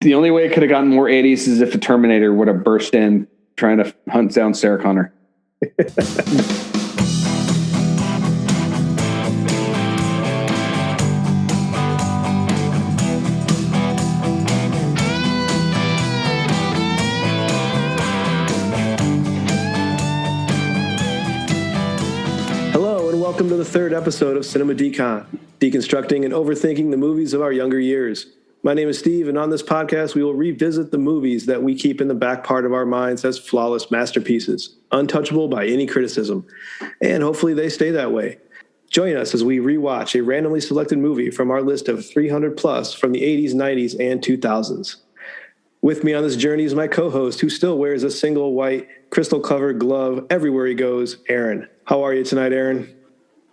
The only way it could have gotten more 80s is if a Terminator would have burst in trying to hunt down Sarah Connor. Hello, and welcome to the third episode of Cinema Decon, deconstructing and overthinking the movies of our younger years. My name is Steve, and on this podcast, we will revisit the movies that we keep in the back part of our minds as flawless masterpieces, untouchable by any criticism. And hopefully they stay that way. Join us as we rewatch a randomly selected movie from our list of 300 plus from the 80s, 90s, and 2000s. With me on this journey is my co-host, who still wears a single white, crystal-covered glove everywhere he goes, Aaron. How are you tonight, Aaron?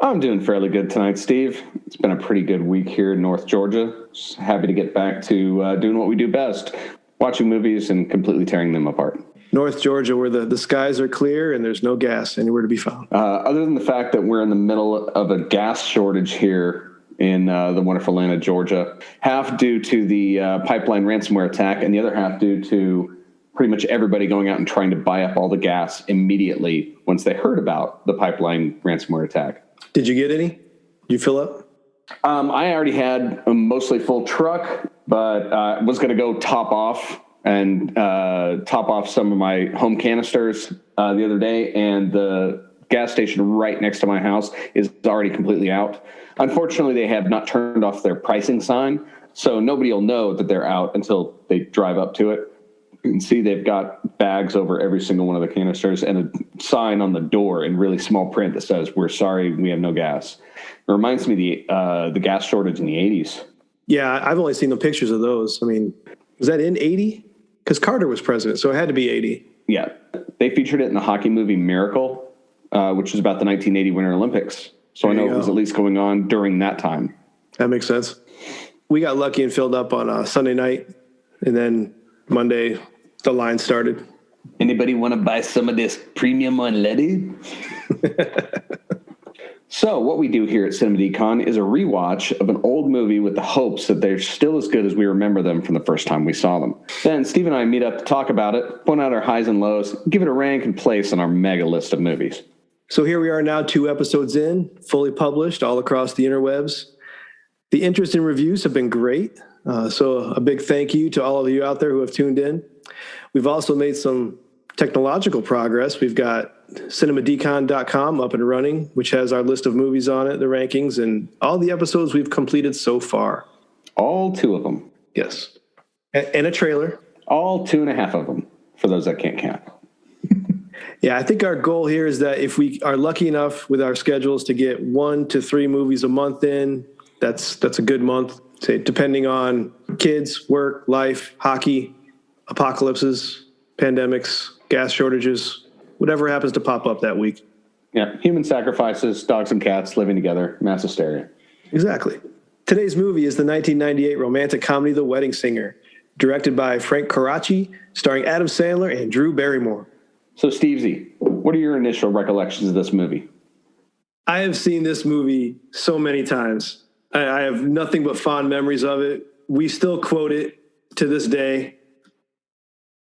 I'm doing fairly good tonight, Steve. It's been a pretty good week here in North Georgia. Just happy to get back to doing what we do best, watching movies and completely tearing them apart. North Georgia, where the skies are clear and there's no gas anywhere to be found. Other than the fact that we're in the middle of a gas shortage here in the wonderful land of Georgia, half due to the pipeline ransomware attack and the other half due to pretty much everybody going out and trying to buy up all the gas immediately once they heard about the pipeline ransomware attack. Did you get any? Did you fill up? I already had a mostly full truck, but was going to go top off some of my home canisters the other day, and the gas station right next to my house is already completely out. Unfortunately, they have not turned off their pricing sign, so nobody will know that they're out until they drive up to it. You can see they've got bags over every single one of the canisters and a sign on the door in really small print that says, "We're sorry, we have no gas." It reminds me of the gas shortage in the 80s. Yeah, I've only seen the pictures of those. I mean, was that in 80? Because Carter was president, so it had to be 80. Yeah. They featured it in the hockey movie Miracle, which was about the 1980 Winter Olympics. So I know it was at least going on during that time. That makes sense. We got lucky and filled up on Sunday night, and then Monday the line started. Anybody want to buy some of this premium unleaded? So what we do here at Cinema Decon is a rewatch of an old movie with the hopes that they're still as good as we remember them from the first time we saw them. Then Steve and I meet up to talk about it, point out our highs and lows, give it a rank and place on our mega list of movies. So here we are now, 2 episodes in, fully published all across the interwebs. The interest in reviews have been great. So a big thank you to all of you out there who have tuned in. We've also made some technological progress. We've got cinemadecon.com up and running, which has our list of movies on it, the rankings, and all the episodes we've completed so far. All 2 of them. Yes. And a trailer. All 2.5 of them, for those that can't count. Yeah, I think our goal here is that if we are lucky enough with our schedules to get 1 to 3 movies a month in, that's a good month, say, depending on kids, work, life, hockey, apocalypses, pandemics, gas shortages, whatever happens to pop up that week. Yeah, human sacrifices, dogs and cats living together, mass hysteria. Exactly. Today's movie is the 1998 romantic comedy The Wedding Singer, directed by Frank Coraci, starring Adam Sandler and Drew Barrymore. So, Stevesy, what are your initial recollections of this movie? I have seen this movie so many times. I have nothing but fond memories of it. We still quote it to this day.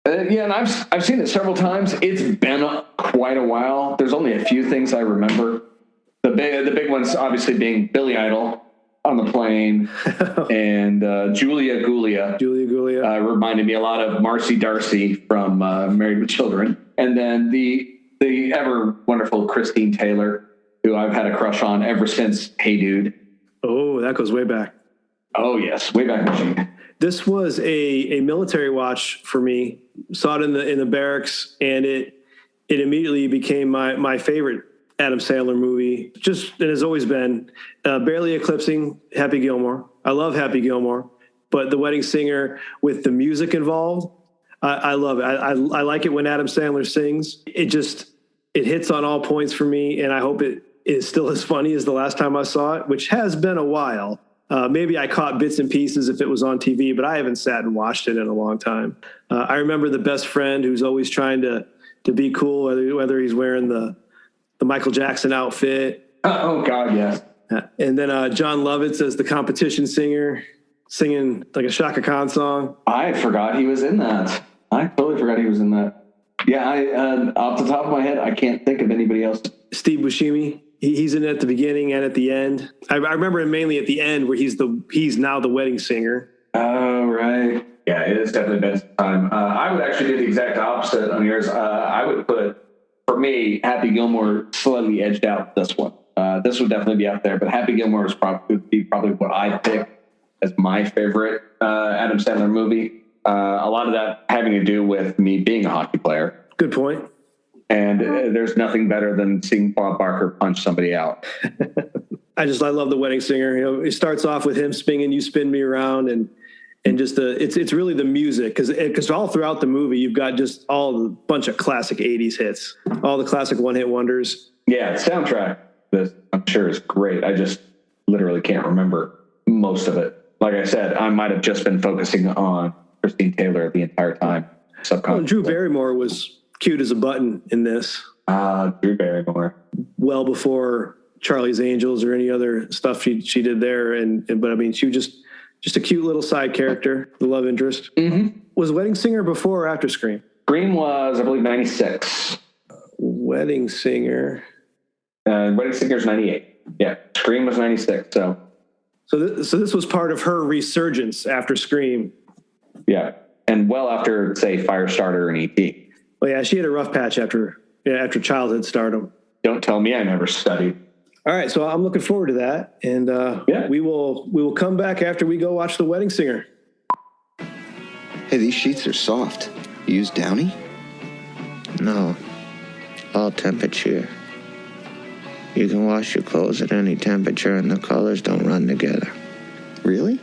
Yeah, and I've seen it several times. It's been quite a while. There's only a few things I remember. The big ones obviously being Billy Idol on the plane and Julia Gulia. Julia Gulia reminded me a lot of Marcy Darcy from Married with Children. And then the ever wonderful Christine Taylor, who I've had a crush on ever since Hey Dude. Oh, that goes way back. Oh, yes. Way back machine. This was a military watch for me. Saw it in the barracks, and it immediately became my favorite Adam Sandler movie. Just, it has always been, barely eclipsing Happy Gilmore. I love Happy Gilmore, but The Wedding Singer with the music involved, I love it. I like it when Adam Sandler sings. It hits on all points for me, and I hope it is still as funny as the last time I saw it, which has been a while. Maybe I caught bits and pieces if it was on TV, but I haven't sat and watched it in a long time. I remember the best friend who's always trying to be cool, whether he's wearing the Michael Jackson outfit. Oh, God, yes. And then John Lovitz as the competition singer. singing like a Shaka Khan song. I forgot he was in that. I totally forgot he was in that. Yeah, off the top of my head, I can't think of anybody else. Steve Buscemi. He's in it at the beginning and at the end. I remember him mainly at the end where he's now the wedding singer. Oh, right. Yeah, it has definitely been some time. I would actually do the exact opposite on yours. I would put, for me, Happy Gilmore slightly edged out this one. This would definitely be up there, but Happy Gilmore is probably what I pick as my favorite Adam Sandler movie. A lot of that having to do with me being a hockey player. Good point. And there's nothing better than seeing Bob Barker punch somebody out. I love The Wedding Singer. You know, it starts off with him spinning "You Spin Me Around," and just it's really the music because all throughout the movie you've got just all the bunch of classic '80s hits, all the classic one-hit wonders. Yeah, the soundtrack, I'm sure is great. I just literally can't remember most of it. Like I said, I might have just been focusing on Christine Taylor the entire time. Well, Drew Barrymore was cute as a button in this. Drew Barrymore. Well before Charlie's Angels or any other stuff she did there. But I mean, she was just a cute little side character, the love interest. Mm-hmm. Was Wedding Singer before or after Scream? Scream was, I believe, 96. Wedding Singer. Wedding Singer's 98. Yeah, Scream was 96. So this was part of her resurgence after Scream. Yeah, and well after, say, Firestarter and E.T. Well, yeah, she had a rough patch after childhood stardom. Don't tell me I never studied. All right, so I'm looking forward to that, and we will come back after we go watch The Wedding Singer. Hey, these sheets are soft. You use Downy? No, all temperature. You can wash your clothes at any temperature, and the colors don't run together. Really?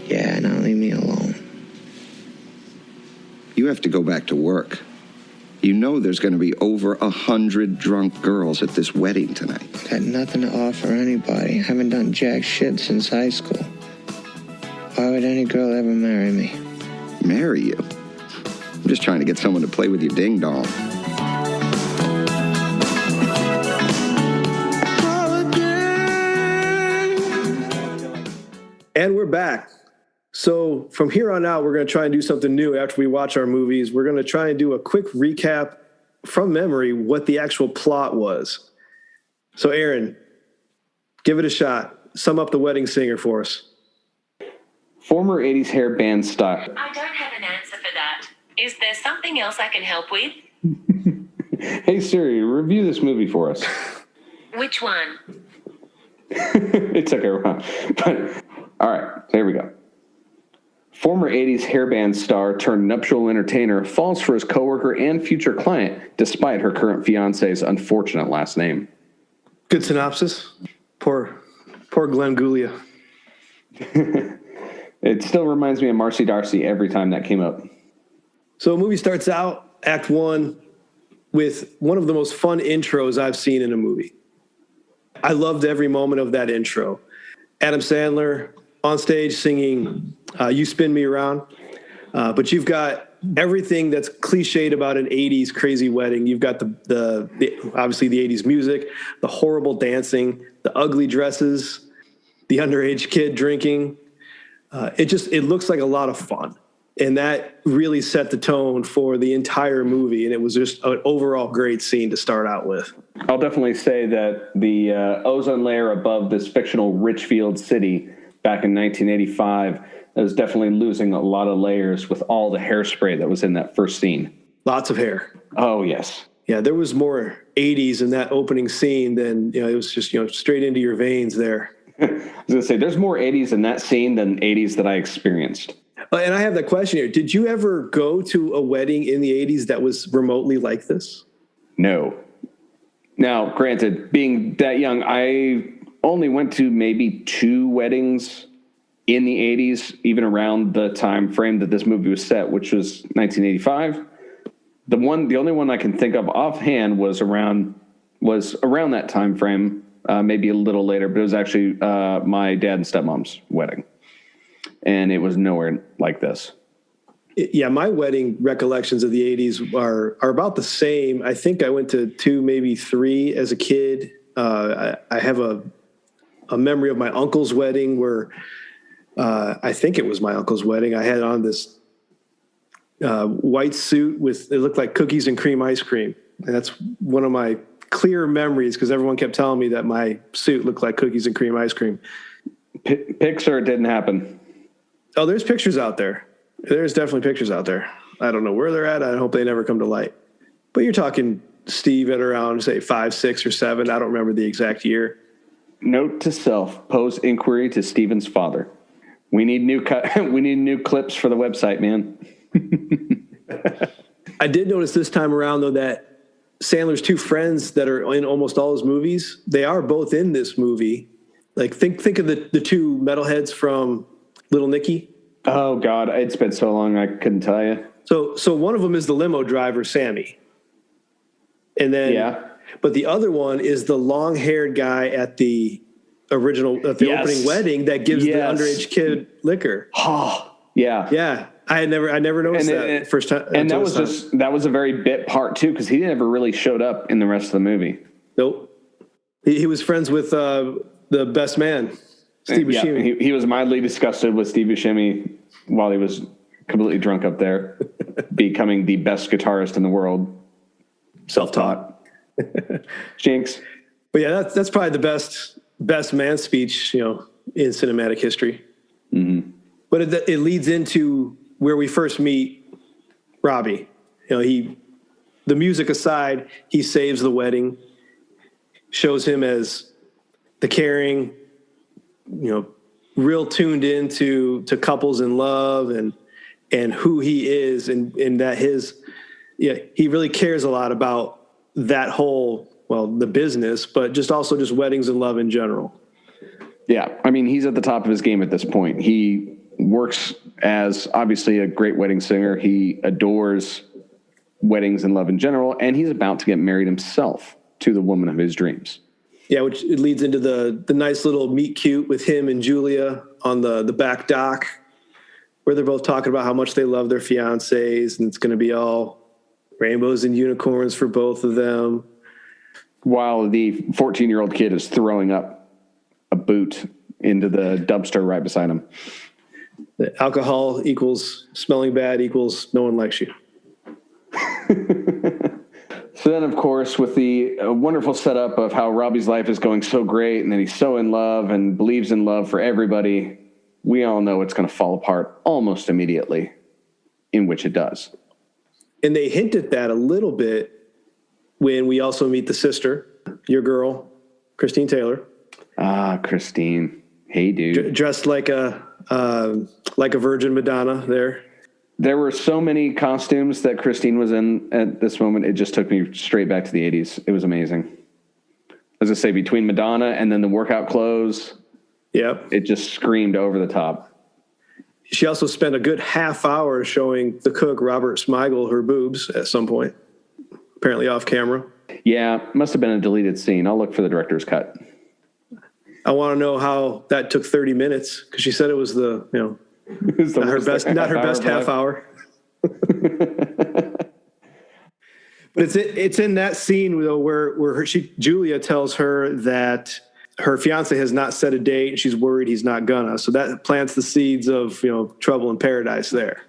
Yeah, now leave me alone. You have to go back to work. You know there's going to be over 100 drunk girls at this wedding tonight. Got nothing to offer anybody. Haven't done jack shit since high school. Why would any girl ever marry me? Marry you? I'm just trying to get someone to play with your ding dong. And we're back. So from here on out, we're going to try and do something new after we watch our movies. We're going to try and do a quick recap from memory what the actual plot was. So Aaron, give it a shot. Sum up The Wedding Singer for us. Former 80s hair band star. I don't have an answer for that. Is there something else I can help with? Hey Siri, review this movie for us. Which one? It took a while. But all right, there we go. Former 80s hairband star turned nuptial entertainer falls for his coworker and future client despite her current fiance's unfortunate last name. Good synopsis. Poor Glenn Guglia. It still reminds me of Marcy Darcy every time that came up. So a movie starts out, Act 1, with one of the most fun intros I've seen in a movie. I loved every moment of that intro. Adam Sandler on stage singing You Spin Me Around. But you've got everything that's cliched about an 80s crazy wedding. You've got the obviously the 80s music, the horrible dancing, the ugly dresses, the underage kid drinking. It looks like a lot of fun. And that really set the tone for the entire movie. And it was just an overall great scene to start out with. I'll definitely say that the ozone layer above this fictional Ridgefield city back in 1985 is definitely losing a lot of layers with all the hairspray that was in that first scene. Lots of hair. Oh, yes. Yeah, there was more 80s in that opening scene than, it was just, straight into your veins there. I was going to say, there's more 80s in that scene than 80s that I experienced. And I have that question here. Did you ever go to a wedding in the 80s that was remotely like this? No. Now, granted, being that young, I only went to maybe 2 weddings in the 80s, even around the time frame that this movie was set, which was 1985. The only one I can think of offhand was around that time frame, maybe a little later, but it was actually my dad and stepmom's wedding. And it was nowhere like this. Yeah, my wedding recollections of the 80s are about the same. I think I went to 2, maybe 3 as a kid. I have a memory of my uncle's wedding where I think it was my uncle's wedding. I had on this white suit with, it looked like cookies and cream ice cream. And that's one of my clear memories because everyone kept telling me that my suit looked like cookies and cream ice cream. Pics or it didn't happen? Oh, there's pictures out there. There's definitely pictures out there. I don't know where they're at. I hope they never come to light. But you're talking Steve at around, say, 5, 6, or 7. I don't remember the exact year. Note to self: pose inquiry to Steven's father. We need new we need new clips for the website, man. I did notice this time around, though, that Sandler's 2 friends that are in almost all his movies, they are both in this movie. Like, think of the 2 metalheads from Little Nicky. Oh, God. It's been so long, I couldn't tell you. So one of them is the limo driver, Sammy. And then, yeah. But the other one is the long-haired guy at the opening wedding that gives the underage kid liquor. Oh, yeah. Yeah. I never noticed that first time. And that was a very bit part too, because he never really showed up in the rest of the movie. Nope. He was friends with the best man, Steve Buscemi. Yeah, he was mildly disgusted with Steve Buscemi while he was completely drunk up there, becoming the best guitarist in the world. Self-taught. Jinx. But yeah, that's probably the best man speech, in cinematic history. Mm-hmm. But it leads into where we first meet Robbie. The music aside, he saves the wedding, shows him as the caring, real tuned into couples in love and who he is and that he really cares a lot about that whole, the business, but just weddings and love in general. Yeah. I mean, he's at the top of his game at this point. He works as obviously a great wedding singer. He adores weddings and love in general, and he's about to get married himself to the woman of his dreams. Yeah, which it leads into the nice little meet cute with him and Julia on the back dock, where they're both talking about how much they love their fiancés, and it's going to be all rainbows and unicorns for both of them. While the 14-year-old kid is throwing up a boot into the dumpster right beside him. The alcohol equals smelling bad equals no one likes you. So then, of course, with the wonderful setup of how Robbie's life is going so great and then he's so in love and believes in love for everybody, we all know it's going to fall apart almost immediately, in which it does. And they hint at that a little bit when we also meet the sister, your girl, Christine Taylor. Ah, Christine. Hey, dude. Dressed like a Virgin Madonna there. There were so many costumes that Christine was in at this moment. It just took me straight back to the 80s. It was amazing. As I say, between Madonna and then the workout clothes, yep, it just screamed over the top. She also spent a good half hour showing the cook, Robert Smigel, her boobs at some point, apparently off camera. Yeah, must have been a deleted scene. I'll look for the director's cut. I want to know how that took 30 minutes because she said it was not her best half hour. But it's in that scene though where Julia tells her that her fiance has not set a date and she's worried he's not gonna. So that plants the seeds of trouble in paradise there.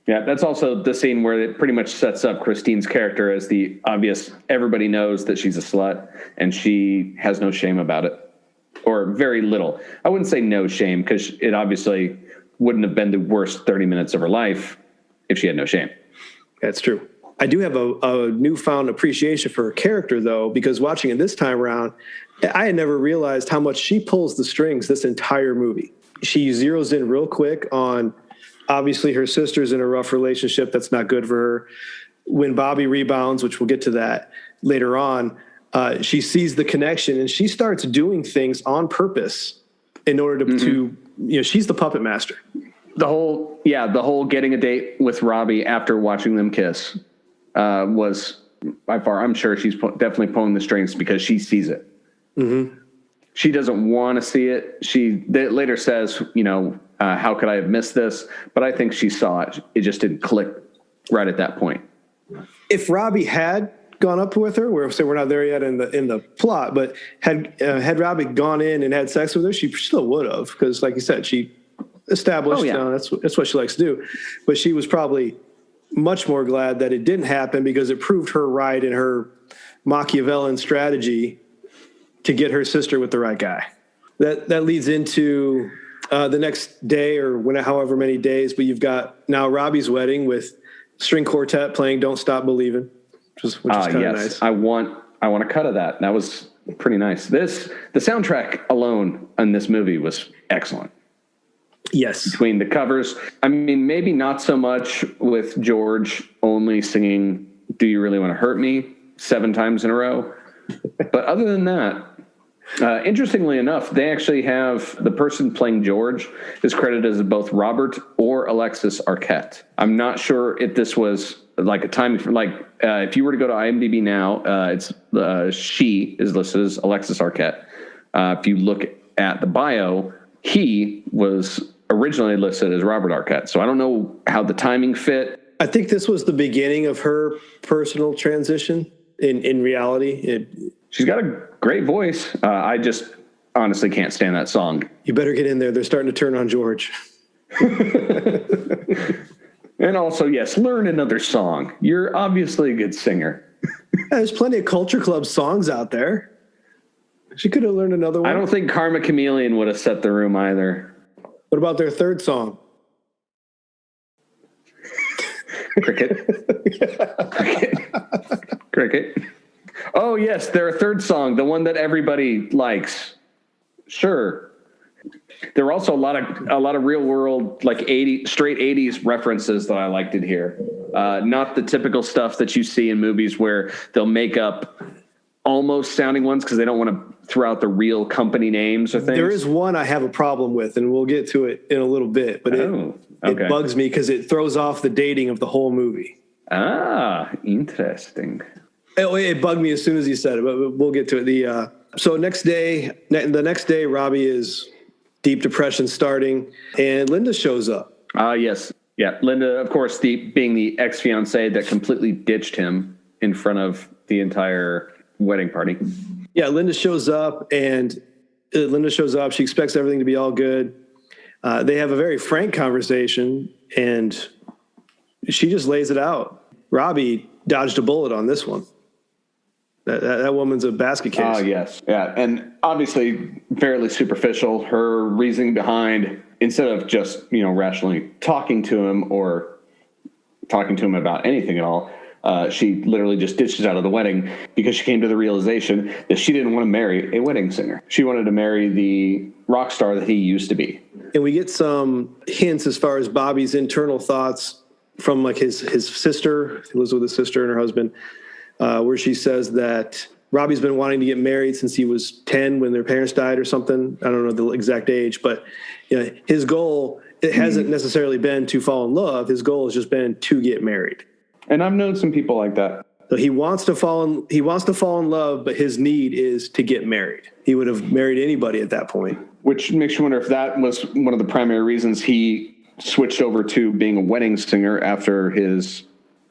Yeah, that's also the scene where it pretty much sets up Christine's character as the obvious. Everybody knows that she's a slut and she has no shame about it, or very little. I wouldn't say no shame because it obviously wouldn't have been the worst 30 minutes of her life if she had no shame. That's true. I do have a newfound appreciation for her character, though, because watching it this time around, I had never realized how much she pulls the strings this entire movie. She zeroes in real quick on, obviously, her sister's in a rough relationship that's not good for her. When Bobby rebounds, which we'll get to that later on, she sees the connection and she starts doing things on purpose in order to she's the puppet master. The whole getting a date with Robbie after watching them kiss was by far, I'm sure she's definitely pulling the strings because she sees it. Mm-hmm. She doesn't want to see it. She later says, how could I have missed this? But I think she saw it. It just didn't click right at that point. If Robbie had gone up with her, we're not there yet in the plot, but had Robbie gone in and had sex with her, she still would have, because like you said, she established. Oh, yeah. That's what she likes to do. But she was probably much more glad that it didn't happen because it proved her right in her Machiavellian strategy to get her sister with the right guy. That leads into the next day or however many days, but you've got now Robbie's wedding with string quartet playing "Don't Stop Believin'," which is kind of nice. I want a cut of that. That was pretty nice. The soundtrack alone in this movie was excellent. Yes. Between the covers, I mean, maybe not so much with George only singing "Do You Really Want to Hurt Me" 7 times in a row, but other than that. Interestingly enough, they actually have the person playing George is credited as both Robert or Alexis Arquette. I'm not sure if this was like a timing for if you were to go to IMDb now, she is listed as Alexis Arquette. If you look at the bio, he was originally listed as Robert Arquette. So I don't know how the timing fit. I think this was the beginning of her personal transition in reality. She's got a great voice. I just honestly can't stand that song. You better get in there. They're starting to turn on George. And also, yes, learn another song. You're obviously a good singer. There's plenty of Culture Club songs out there. She could have learned another one. I don't think Karma Chameleon would have set the room either. What about their third song? Cricket. Cricket. Oh, yes, their third song, the one that everybody likes. Sure. There were also a lot of real world, like straight 80s references that I liked it here. Not the typical stuff that you see in movies where they'll make up almost sounding ones because they don't want to throw out the real company names or things. There is one I have a problem with, and we'll get to it in a little bit, but it bugs me because it throws off the dating of the whole movie. Ah, interesting. It bugged me as soon as he said it, but we'll get to it. So the next day, Robbie is deep depression starting, and Linda shows up. Yes. Yeah. Linda, of course, being the ex-fiancé that completely ditched him in front of the entire wedding party. Yeah, Linda shows up. She expects everything to be all good. They have a very frank conversation, and she just lays it out. Robbie dodged a bullet on this one. That woman's a basket case. Oh, yes. Yeah. And obviously fairly superficial. Her reasoning behind, instead of just, rationally talking to him or talking to him about anything at all, she literally just ditches out of the wedding because she came to the realization that she didn't want to marry a wedding singer. She wanted to marry the rock star that he used to be. And we get some hints as far as Bobby's internal thoughts from like his sister. He lives with his sister and her husband. Where she says that Robbie's been wanting to get married since he was 10 when their parents died or something. I don't know the exact age, but his goal, it hasn't necessarily been to fall in love. His goal has just been to get married. And I've known some people like that. So he wants to fall in love, but his need is to get married. He would have married anybody at that point. Which makes you wonder if that was one of the primary reasons he switched over to being a wedding singer after his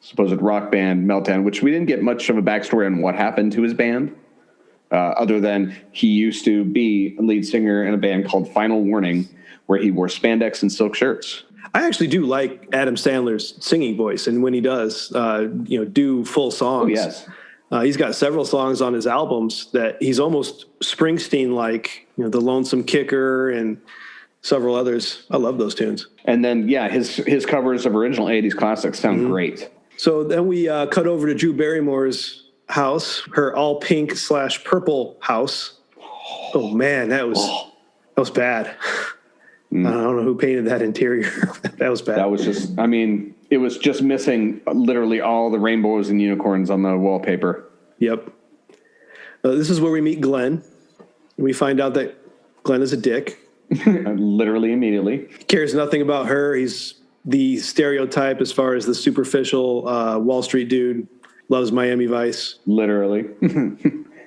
supposed rock band meltdown, which we didn't get much of a backstory on what happened to his band, other than he used to be a lead singer in a band called Final Warning, where he wore spandex and silk shirts. I actually do like Adam Sandler's singing voice, and when he does, do full songs. Oh, yes. He's got several songs on his albums that he's almost Springsteen-like, The Lonesome Kicker and several others. I love those tunes. And then, his covers of original 80s classics sound great. So then we cut over to Drew Barrymore's house, her all pink / purple house. Oh man, that was bad. I don't know who painted that interior. That was bad. That was just, it was just missing literally all the rainbows and unicorns on the wallpaper. Yep. This is where we meet Glenn. We find out that Glenn is a dick. Literally immediately. Cares nothing about her. He's the stereotype as far as the superficial Wall Street dude, loves Miami Vice. Literally.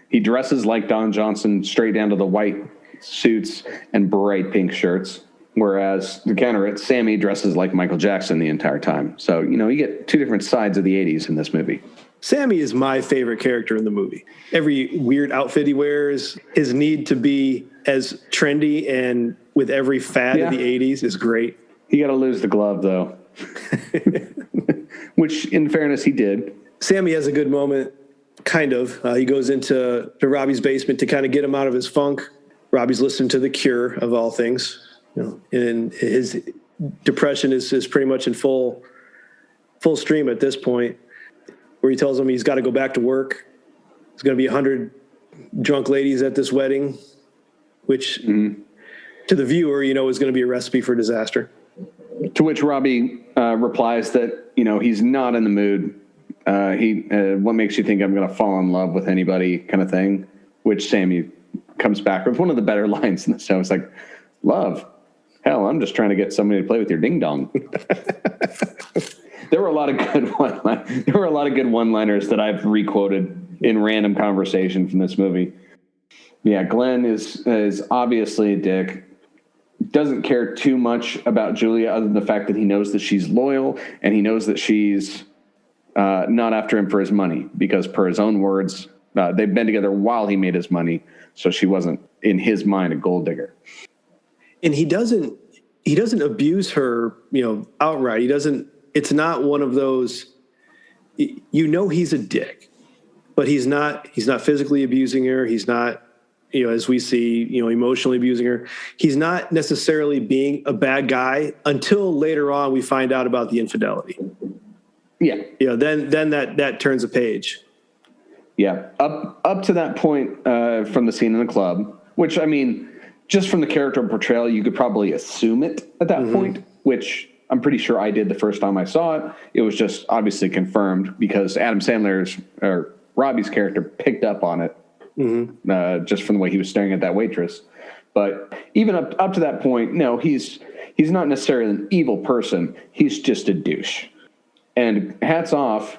He dresses like Don Johnson, straight down to the white suits and bright pink shirts. Whereas to counter it, Sammy dresses like Michael Jackson the entire time. So, you get two different sides of the 80s in this movie. Sammy is my favorite character in the movie. Every weird outfit he wears, his need to be as trendy and with every fad of the 80s is great. You got to lose the glove, though. Which, in fairness, he did. Sammy has a good moment, kind of. He goes into Robbie's basement to kind of get him out of his funk. Robbie's listening to The Cure, of all things. And his depression is pretty much in full stream at this point, where he tells him he's got to go back to work. There's going to be 100 drunk ladies at this wedding, which to the viewer, is going to be a recipe for disaster. To which Robbie replies that, he's not in the mood. What makes you think I'm going to fall in love with anybody kind of thing, which Sammy comes back with one of the better lines in the show. It's like, love. Hell, I'm just trying to get somebody to play with your ding dong. There were a lot of good one-liners that I've requoted in random conversation from this movie. Yeah, Glenn is obviously a dick. Doesn't care too much about Julia other than the fact that he knows that she's loyal and he knows that she's not after him for his money, because per his own words, they've been together while he made his money. So she wasn't, in his mind, a gold digger. And he doesn't abuse her, outright. It's not one of those, he's a dick, but he's not physically abusing her. He's not, as we see, emotionally abusing her. He's not necessarily being a bad guy until later on we find out about the infidelity. Yeah. Then that turns a page. Yeah. Up to that point from the scene in the club, which, I mean, just from the character portrayal, you could probably assume it at that point, which I'm pretty sure I did the first time I saw it. It was just obviously confirmed because Adam Sandler's or Robbie's character picked up on it just from the way he was staring at that waitress. But even up to that point, no, he's not necessarily an evil person. He's just a douche. And hats off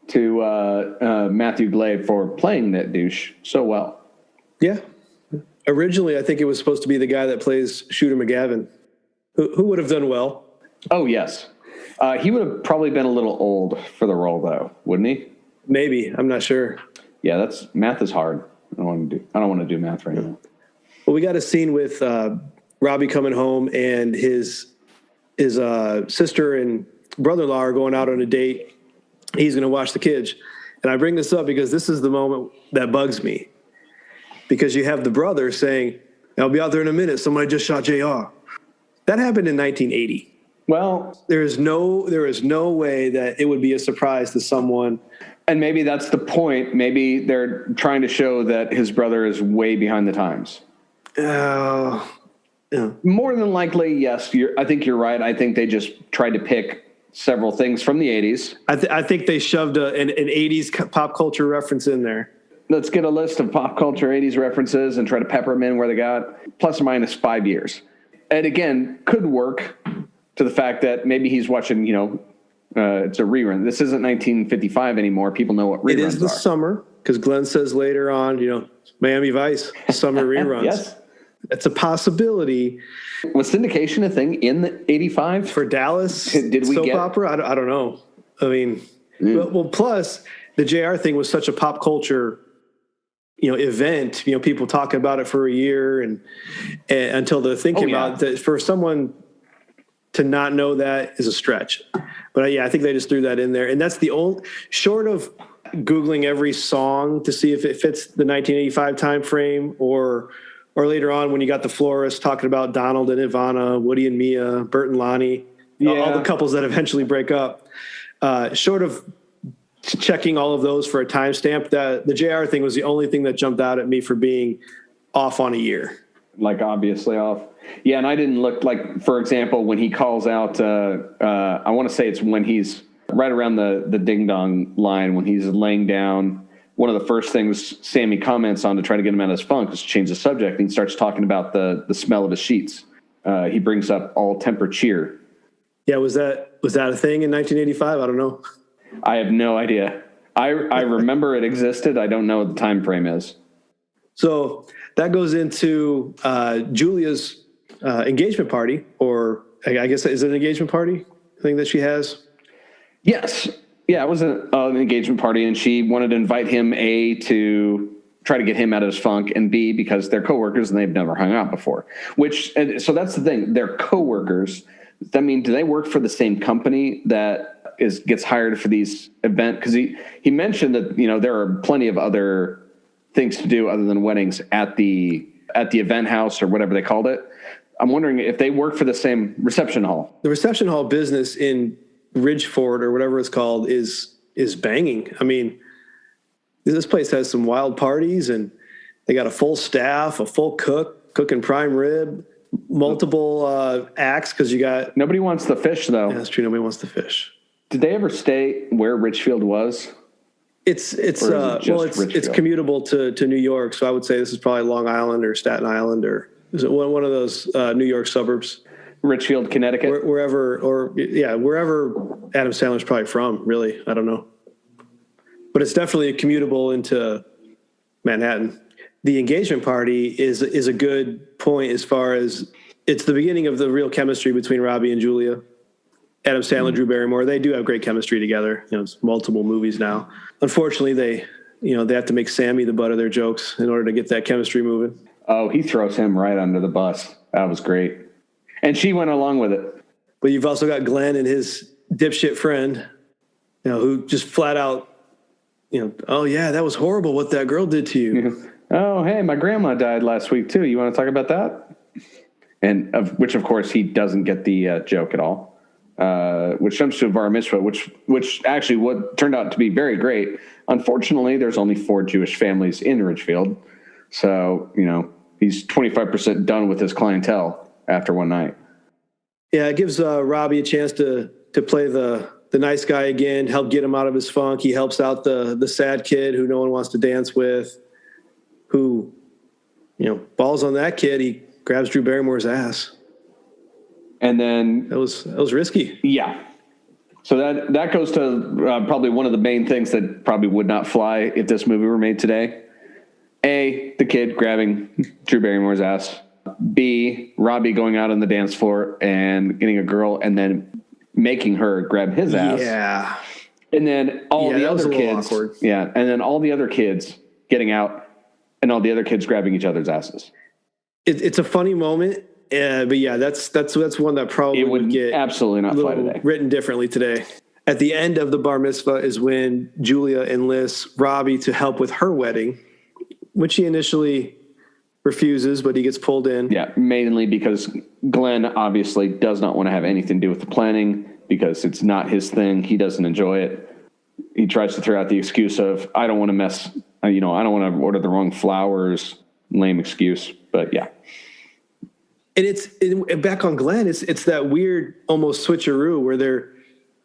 to Matthew Glave for playing that douche so well. Yeah. Originally, I think it was supposed to be the guy that plays Shooter McGavin, who would have done well. Oh, yes. He would have probably been a little old for the role, though, wouldn't he? Maybe. I'm not sure. Yeah, math is hard. I don't want to do math right now. Well, we got a scene with Robbie coming home and his sister and brother-in-law are going out on a date. He's going to watch the kids. And I bring this up because this is the moment that bugs me. Because you have the brother saying, I'll be out there in a minute. Somebody just shot JR. That happened in 1980. Well, there is no way that it would be a surprise to someone. And maybe that's the point. Maybe they're trying to show that his brother is way behind the times. Yeah. More than likely, yes. I think you're right. I think they just tried to pick several things from the 80s. I think they shoved an 80s pop culture reference in there. Let's get a list of pop culture 80s references and try to pepper them in where they got plus or minus 5 years. And again, could work to the fact that maybe he's watching, it's a rerun. This isn't 1955 anymore. People know what reruns are. It is the summer, because Glenn says later on, Miami Vice, summer reruns. Yes. That's a possibility. Was syndication a thing in the 85? For Dallas Did we soap get opera? I don't know. I mean, well, plus the JR thing was such a pop culture event, people talking about it for a year and until they're thinking about that. For someone to not know that is a stretch. But I think they just threw that in there. And that's the only, short of Googling every song to see if it fits the 1985 time frame or later on when you got the florist talking about Donald and Ivana, Woody and Mia, Bert and Lonnie, all the couples that eventually break up. Short of checking all of those for a timestamp, the JR thing was the only thing that jumped out at me for being off on a year. Like obviously off. Yeah, and I didn't look like, for example, when he calls out, I want to say it's when he's right around the ding-dong line, when he's laying down, one of the first things Sammy comments on to try to get him out of his funk is to change the subject, and he starts talking about the smell of his sheets. He brings up all temper cheer. Yeah, was that a thing in 1985? I don't know. I have no idea. I remember it existed. I don't know what the time frame is. So that goes into Julia's engagement party, or I guess, is it an engagement party thing that she has? Yes. Yeah, it was an engagement party, and she wanted to invite him, to try to get him out of his funk, and B, because they're coworkers and they've never hung out before. So that's the thing. They're coworkers. I mean, do they work for the same company that gets hired for these events? Because he mentioned that, you know, there are plenty of other things to do other than weddings at the event house or whatever they called it. I'm wondering if they work for the same reception hall. The reception hall business in Ridgefield or whatever it's called is banging. I mean, this place has some wild parties, and they got a full staff, a full cook cooking prime rib, multiple acts, because you got... Nobody wants the fish, though. Yeah, that's true. Nobody wants the fish. Did they ever stay where Ridgefield was? It's commutable to New York, so I would say this is probably Long Island or Staten Island, or is it one of those New York suburbs? Ridgefield, Connecticut? Wherever Adam Sandler's probably from, really. I don't know. But it's definitely commutable into Manhattan. The engagement party is a good point as far as it's the beginning of the real chemistry between Robbie and Julia. Adam Sandler, Drew Barrymore, they do have great chemistry together. You know, it's multiple movies now. Unfortunately, they have to make Sammy the butt of their jokes in order to get that chemistry moving. Oh, he throws him right under the bus. That was great. And she went along with it. But you've also got Glenn and his dipshit friend, you know, who just flat out, you know, oh yeah, that was horrible what that girl did to you. Oh, hey, my grandma died last week too. You want to talk about that? And which of course he doesn't get the joke at all. Which jumps to a bar mitzvah, which actually what turned out to be very great. Unfortunately, there's only 4 Jewish families in Ridgefield. So, you know, he's 25% done with his clientele after one night. Yeah, it gives Robbie a chance to play the nice guy again, help get him out of his funk. He helps out the sad kid who no one wants to dance with, who, you know, balls on that kid. He grabs Drew Barrymore's ass. And then... That was risky. Yeah. So that goes to probably one of the main things that probably would not fly if this movie were made today. A, the kid grabbing Drew Barrymore's ass. B, Robbie going out on the dance floor and getting a girl and then making her grab his ass. Yeah. And then all the other kids. Awkward. Yeah. And then all the other kids getting out and all the other kids grabbing each other's asses. It's a funny moment. But yeah, that's one that probably would get absolutely not fly today. Written differently today. At the end of the bar mitzvah is when Julia enlists Robbie to help with her wedding, which he initially refuses, but he gets pulled in. Yeah, mainly because Glenn obviously does not want to have anything to do with the planning because it's not his thing. He doesn't enjoy it. He tries to throw out the excuse of, I don't want to mess, I don't want to order the wrong flowers. Lame excuse, but yeah. And back on Glenn, it's that weird almost switcheroo where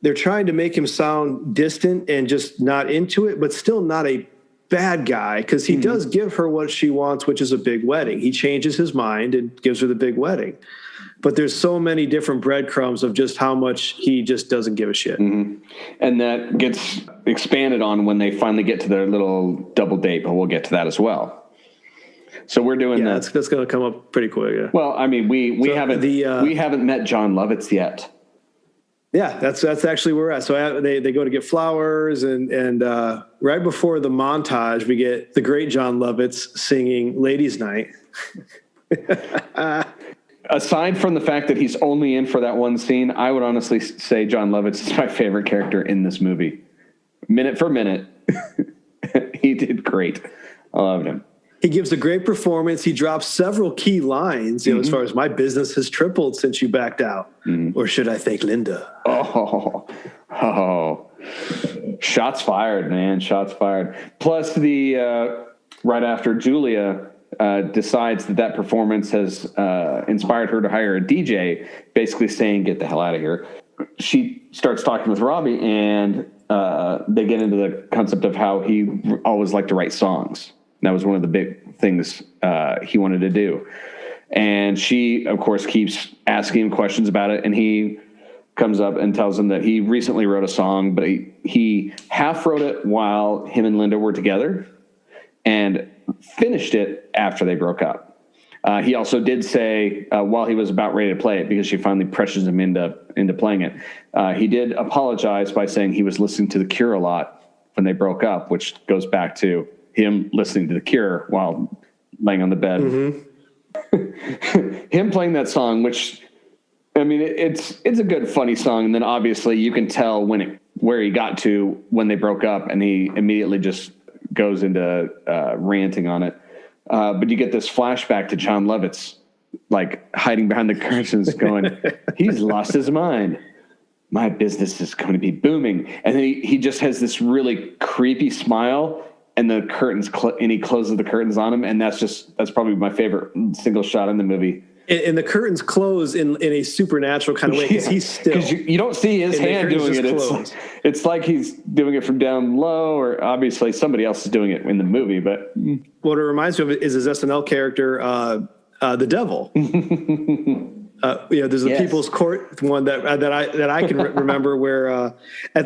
they're trying to make him sound distant and just not into it, but still not a bad guy, because he does give her what she wants, which is a big wedding. He changes his mind and gives her the big wedding. But there's so many different breadcrumbs of just how much he just doesn't give a shit. Mm-hmm. And that gets expanded on when they finally get to their little double date, but we'll get to that as well. So we're doing that. That's going to come up pretty quick. Yeah. Well, I mean, we haven't met John Lovitz yet. Yeah, that's actually where we're at. So they go to get flowers, and right before the montage, we get the great John Lovitz singing "Ladies' Night." Aside from the fact that he's only in for that one scene, I would honestly say John Lovitz is my favorite character in this movie. Minute for minute, he did great. I loved him. He gives a great performance. He drops several key lines, as far as my business has tripled since you backed out. Or should I thank Linda? Oh, shots fired, man. Shots fired. Plus right after Julia decides that performance has inspired her to hire a DJ, basically saying, get the hell out of here. She starts talking with Robbie, and they get into the concept of how he always liked to write songs. That was one of the big things he wanted to do. And she, of course, keeps asking him questions about it. And he comes up and tells him that he recently wrote a song, but he half wrote it while him and Linda were together and finished it after they broke up. He also did say, while he was about ready to play it, because she finally pressures him into playing it, he did apologize by saying he was listening to The Cure a lot when they broke up, which goes back to him listening to The Cure while laying on the bed. Him playing that song, which, I mean, it's a good, funny song. And then obviously you can tell where he got to when they broke up, and he immediately just goes into ranting on it. But you get this flashback to John Lovitz, like hiding behind the curtains going, he's lost his mind. My business is going to be booming. And then he just has this really creepy smile, and the curtains, and he closes the curtains on him. And that's probably my favorite single shot in the movie. And the curtains close in a supernatural kind of way, because he's still. Because you don't see his hand doing it. It's like he's doing it from down low, or obviously somebody else is doing it in the movie. But what it reminds me of is his SNL character, the Devil. There's the People's Court one that I can remember, where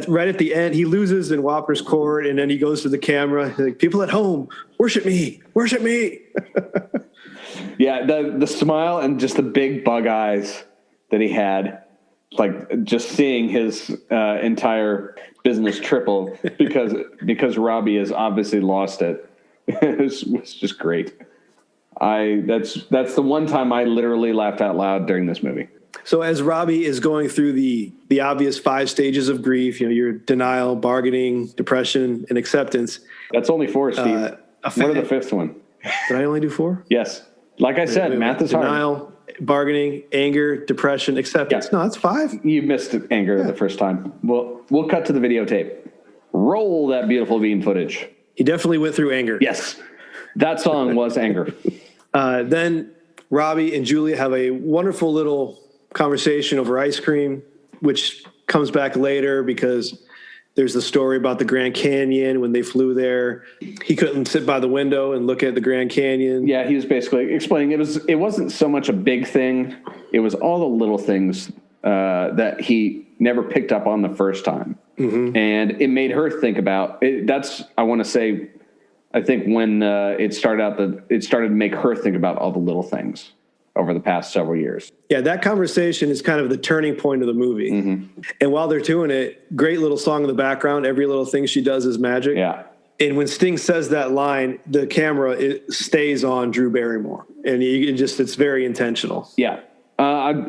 right at the end he loses in Whopper's Court, and then he goes to the camera, like, people at home, worship me, worship me. Yeah, the smile and just the big bug eyes that he had, like just seeing his entire business triple because Robbie has obviously lost it. It was just great. That's the one time I literally laughed out loud during this movie. So as Robbie is going through the obvious 5 stages of grief, your denial, bargaining, depression, and acceptance. That's only 4, Steve. What are the 5th one? Did I only do 4? Yes. Like I said, math is hard. Denial, bargaining, anger, depression, acceptance. Yeah. No, that's 5. You missed anger the first time. We'll cut to the videotape. Roll that beautiful bean footage. He definitely went through anger. Yes. That song was anger. Then Robbie and Julia have a wonderful little conversation over ice cream, which comes back later because there's the story about the Grand Canyon. When they flew there, he couldn't sit by the window and look at the Grand Canyon. Yeah, he was basically explaining it wasn't so much a big thing. It was all the little things that he never picked up on the first time. Mm-hmm. And it made her think about it. That's, I want to say, I think when it started to make her think about all the little things over the past several years. Yeah, that conversation is kind of the turning point of the movie. Mm-hmm. And while they're doing it, great little song in the background. Every little thing she does is magic. Yeah. And when Sting says that line, the camera stays on Drew Barrymore. And it's very intentional. Yeah.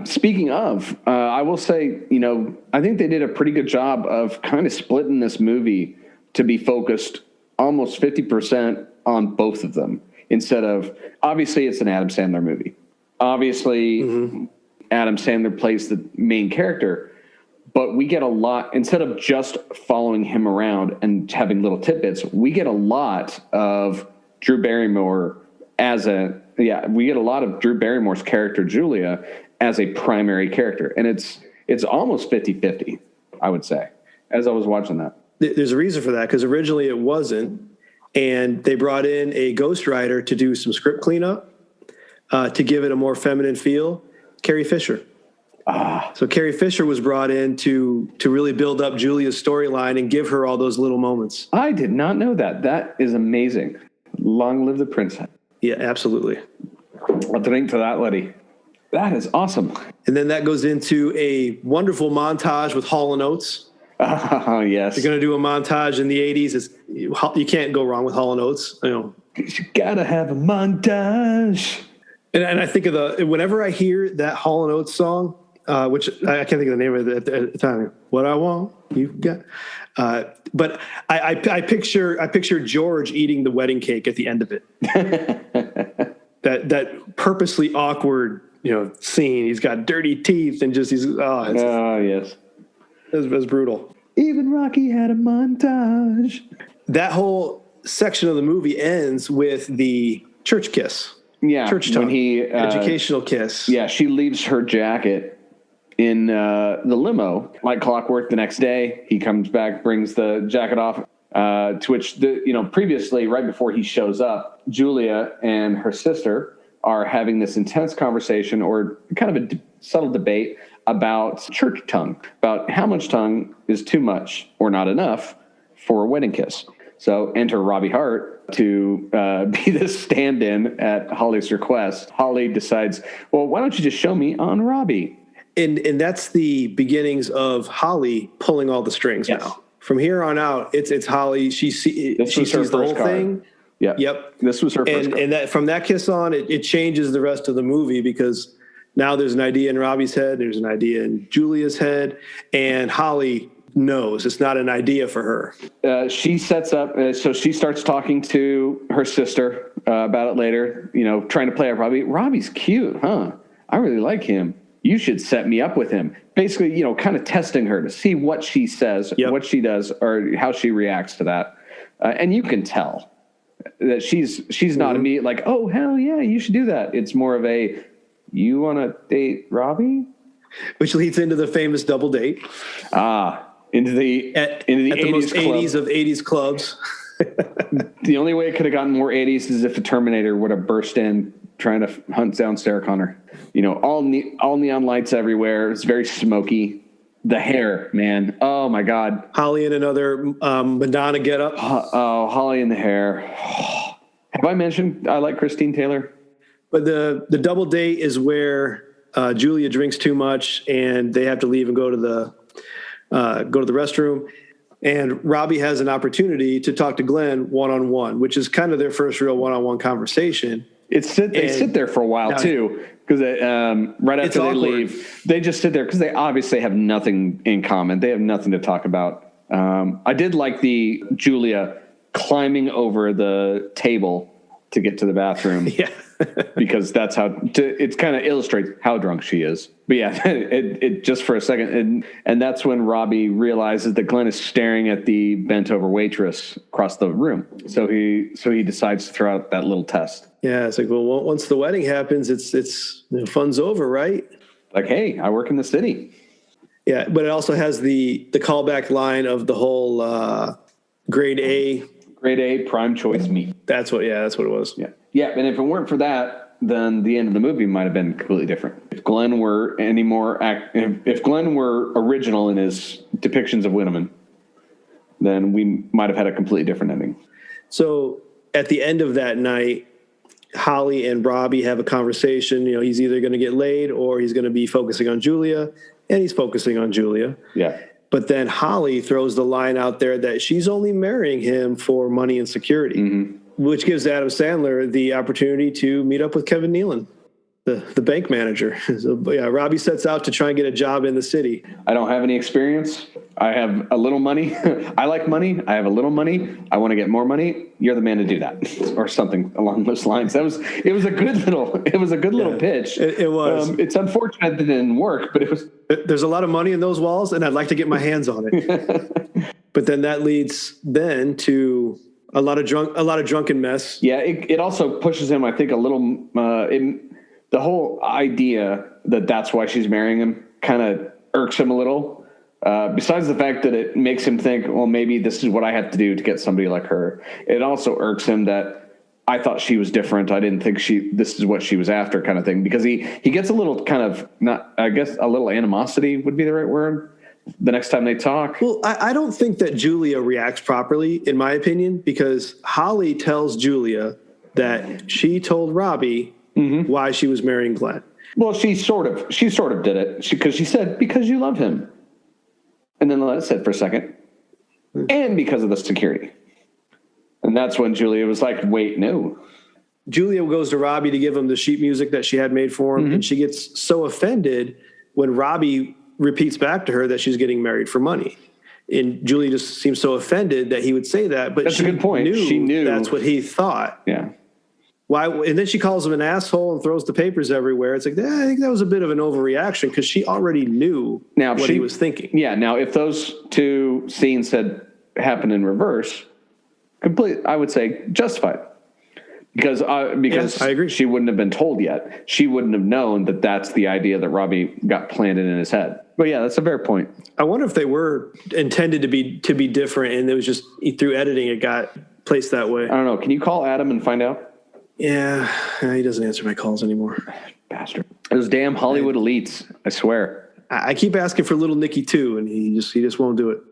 Speaking of, I will say, I think they did a pretty good job of kind of splitting this movie to be focused almost 50% on both of them, instead of, obviously it's an Adam Sandler movie. Obviously, mm-hmm. Adam Sandler plays the main character, but we get a lot, instead of just following him around and having little tidbits, we get a lot of Drew Barrymore we get a lot of Drew Barrymore's character, Julia, as a primary character. And it's almost 50-50, I would say, as I was watching that. There's a reason for that, because originally it wasn't. And they brought in a ghostwriter to do some script cleanup, to give it a more feminine feel, Carrie Fisher. So Carrie Fisher was brought in to really build up Julia's storyline and give her all those little moments. I did not know that. That is amazing. Long live the princess. Yeah, absolutely. I'll drink to that, Letty. That is awesome. And then that goes into a wonderful montage with Hall & Oates. Oh, yes. You're going to do a montage in the 80s. You can't go wrong with Hall & Oates. You got to have a montage. And I think of whenever I hear that Hall & Oates song, which I can't think of the name of it at the time. What I want, you got. But I picture George eating the wedding cake at the end of it. that purposely awkward, scene. He's got dirty teeth and just yes. It was brutal. Even Rocky had a montage. That whole section of the movie ends with the church kiss. Yeah, church tongue. When educational kiss. Yeah, she leaves her jacket in the limo like clockwork. The next day, he comes back, brings the jacket off. To which previously, right before he shows up, Julia and her sister are having this intense conversation, or kind of a subtle debate about church tongue, about how much tongue is too much or not enough for a wedding kiss. So enter Robbie Hart to be the stand-in at Holly's request. Holly decides, well, why don't you just show me on Robbie? And that's the beginnings of Holly pulling all the strings now. From here on out, it's Holly. She sees the whole thing. Yeah. Yep. This was her first. And that from that kiss on, it changes the rest of the movie because now there's an idea in Robbie's head, there's an idea in Julia's head, and Holly knows it's not an idea for her. She sets up, so she starts talking to her sister about it later, trying to play up Robbie. Robbie's cute, huh? I really like him. You should set me up with him. Basically, kind of testing her to see what she says, what she does, or how she reacts to that. And you can tell that she's not immediate like, oh, hell yeah, you should do that. It's more of a, you want to date Robbie? Which leads into the famous double date. Into the 80s most club. 80s of 80s clubs. The only way it could have gotten more 80s is if a Terminator would have burst in trying to hunt down Sarah Connor. All neon lights everywhere. It's very smoky. The hair, man. Oh, my God. Holly in another Madonna getup. Holly in the hair. Have I mentioned I like Christine Taylor? But the double date is where Julia drinks too much and they have to leave and go to the restroom. And Robbie has an opportunity to talk to Glenn one-on-one, which is kind of their first real one-on-one conversation. They sit there for a while too, because right after they leave, they just sit there because they obviously have nothing in common. They have nothing to talk about. I did like the Julia climbing over the table to get to the bathroom. Yeah. Because that's it kind of illustrates how drunk she is. But yeah, it just for a second. And that's when Robbie realizes that Glenn is staring at the bent over waitress across the room. So he decides to throw out that little test. Yeah. It's like, well, once the wedding happens, it's fun's over, right? Like, hey, I work in the city. Yeah. But it also has the callback line of the whole grade A prime choice meat. That's what it was. Yeah. Yeah, and if it weren't for that, then the end of the movie might have been completely different. If Glenn were if Glenn were original in his depictions of women, then we might have had a completely different ending. So at the end of that night, Holly and Robbie have a conversation. He's either going to get laid or he's going to be focusing on Julia, and he's focusing on Julia. Yeah. But then Holly throws the line out there that she's only marrying him for money and security, which gives Adam Sandler the opportunity to meet up with Kevin Nealon, the bank manager. So, yeah, Robbie sets out to try and get a job in the city. I don't have any experience. I have a little money. I like money. I have a little money. I want to get more money. You're the man to do that, or something along those lines. It was a good little pitch. It was. It's unfortunate that it didn't work, but it was. There's a lot of money in those walls, and I'd like to get my hands on it. But then that leads then to a lot of drunken mess. Yeah, it also pushes him, I think, a little. The whole idea that that's why she's marrying him kind of irks him a little. Besides the fact that it makes him think, well, maybe this is what I have to do to get somebody like her. It also irks him that I thought she was different. I didn't think this is what she was after, kind of thing. Because he gets a little kind of a little animosity would be the right word. The next time they talk. Well, I don't think that Julia reacts properly, in my opinion, because Holly tells Julia that she told Robbie why she was marrying Glenn. Well, she sort of did it because she said, because you love him. And then let it sit for a second. And because of the security. And that's when Julia was like, wait, no. Julia goes to Robbie to give him the sheet music that she had made for him. And she gets so offended when Robbie repeats back to her that she's getting married for money. And Julia just seems so offended that he would say that. But that's a good point. She knew that's what he thought. Yeah. Why? And then she calls him an asshole and throws the papers everywhere. It's like, I think that was a bit of an overreaction because she already knew what he was thinking. Yeah. Now, if those two scenes had happened in reverse, I would say justified. Because yes, I agree. She wouldn't have been told yet. She wouldn't have known that that's the idea that Robbie got planted in his head. But yeah, that's a fair point. I wonder if they were intended to be different, and it was just through editing it got placed that way. I don't know. Can you call Adam and find out? Yeah, he doesn't answer my calls anymore. Bastard. Those damn Hollywood elites. I swear. I keep asking for Little Nicky too, and he just won't do it.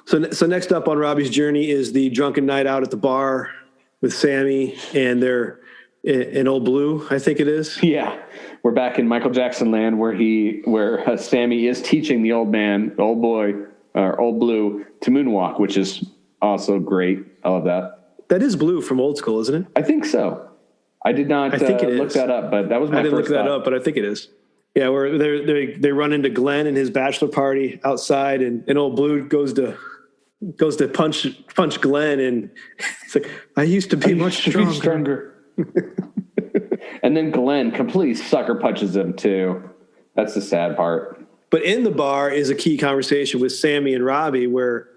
So next up on Robbie's journey is the drunken night out at the bar with Sammy, and they're in Old Blue, I think it is. Yeah, we're back in Michael Jackson land where Sammy is teaching the old Blue to moonwalk, which is also great. I love that. That is blue from Old School, isn't it? I think so. I did not I think it look is. that up, but that was my I didn't first look that thought. up, but I think it is. Yeah, where they run into Glenn and his bachelor party outside, and old Blue goes to punch Glenn, and it's like, I used to be much stronger. And then Glenn completely sucker punches him too. That's the sad part. But in the bar is a key conversation with Sammy and Robbie, where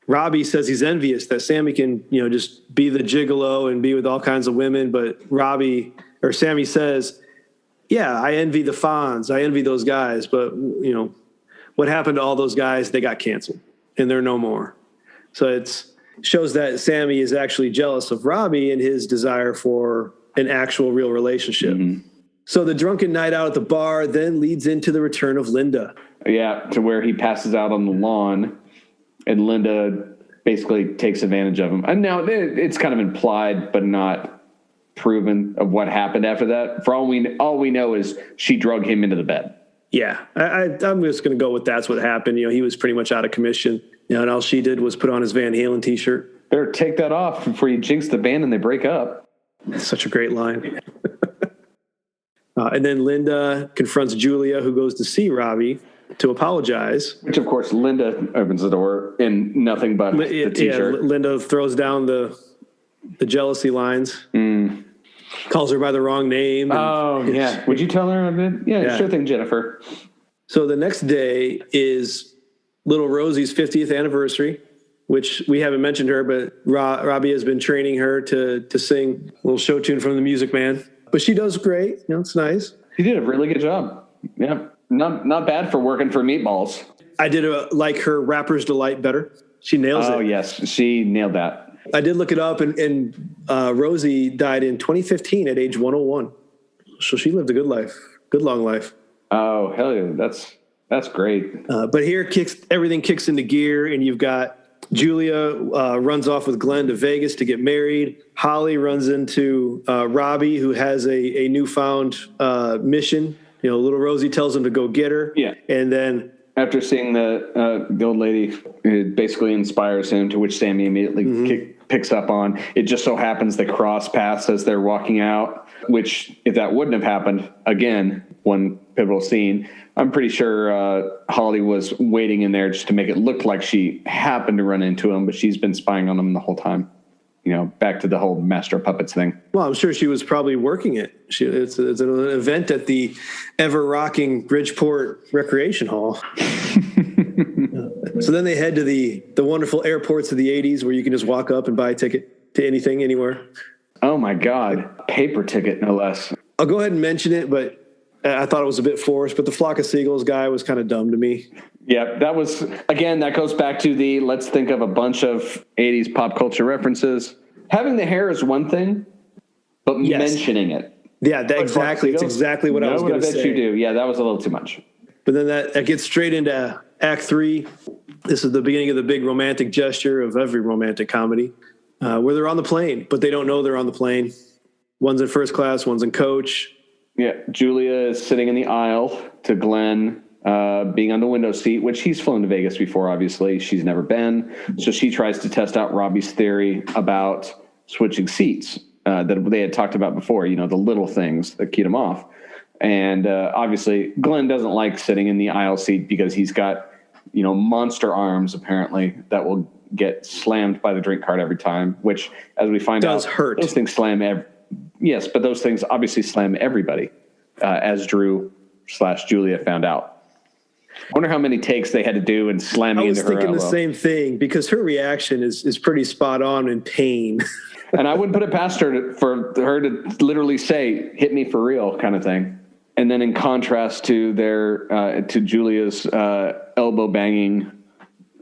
Robbie says he's envious that Sammy can, just be the gigolo and be with all kinds of women. But Sammy says, yeah, I envy the Fonz. I envy those guys. But, what happened to all those guys? They got canceled and they're no more. So it shows that Sammy is actually jealous of Robbie and his desire for an actual real relationship. Mm-hmm. So the drunken night out at the bar then leads into the return of Linda. Yeah, to where he passes out on the lawn and Linda basically takes advantage of him. And now it's kind of implied but not proven of what happened after that. For all we know is she drug him into the bed. Yeah, I'm just going to go with that's what happened. He was pretty much out of commission. And all she did was put on his Van Halen T-shirt. Better take that off before you jinx the band and they break up. That's such a great line. And then Linda confronts Julia, who goes to see Robbie to apologize. Which, of course, Linda opens the door in nothing but the T-shirt. Yeah, Linda throws down the jealousy lines. Calls her by the wrong name. Yeah. Would you tell her a bit? Yeah, sure thing, Jennifer. So the next day is little Rosie's 50th anniversary, which we haven't mentioned her, but Robbie has been training her to sing a little show tune from the Music Man. But she does great. It's nice. She did a really good job. Yeah. Not bad for working for Meatballs. I did like her Rapper's Delight better. She nails it. Oh, yes. She nailed that. I did look it up, and Rosie died in 2015 at age 101. So she lived a good life, good long life. Oh, hell yeah. That's great. But here everything kicks into gear, and you've got Julia runs off with Glenn to Vegas to get married. Holly runs into Robbie, who has a newfound mission. Little Rosie tells him to go get her. Yeah. And then after seeing the old lady, it basically inspires him, to which Sammy immediately picks up on. It just so happens they cross paths as they're walking out, which, if that wouldn't have happened, again, one pivotal scene, I'm pretty sure Holly was waiting in there just to make it look like she happened to run into him, but she's been spying on him the whole time. Back to the whole Master of Puppets thing. Well, I'm sure she was probably working it. It's an event at the ever-rocking Bridgeport Recreation Hall. So then they head to the wonderful airports of the 80s where you can just walk up and buy a ticket to anything, anywhere. Oh, my God. Paper ticket, no less. I'll go ahead and mention it, but I thought it was a bit forced. But the Flock of Seagulls guy was kind of dumb to me. Yeah, that goes back to let's think of a bunch of 80s pop culture references. Having the hair is one thing, but mentioning it. Yeah, exactly. It's exactly what I was going to say. I bet you do. Yeah, that was a little too much. But then that gets straight into Act 3. This is the beginning of the big romantic gesture of every romantic comedy, where they're on the plane, but they don't know they're on the plane. One's in first class, one's in coach. Yeah, Julia is sitting in the aisle to Glenn, being on the window seat, which he's flown to Vegas before, obviously. She's never been. So she tries to test out Robbie's theory about switching seats that they had talked about before, the little things that keep him off. And obviously, Glenn doesn't like sitting in the aisle seat because he's got, monster arms, apparently, that will get slammed by the drink cart every time, which, as we find out, hurt. Those things slam yes, but those things obviously slam everybody, as Drew/Julia found out. I wonder how many takes they had to do in slamming into her elbow. I was thinking the same thing, because her reaction is pretty spot on in pain. And I wouldn't put it past her for her to literally say, "Hit me for real," kind of thing. And then in contrast to to Julia's elbow banging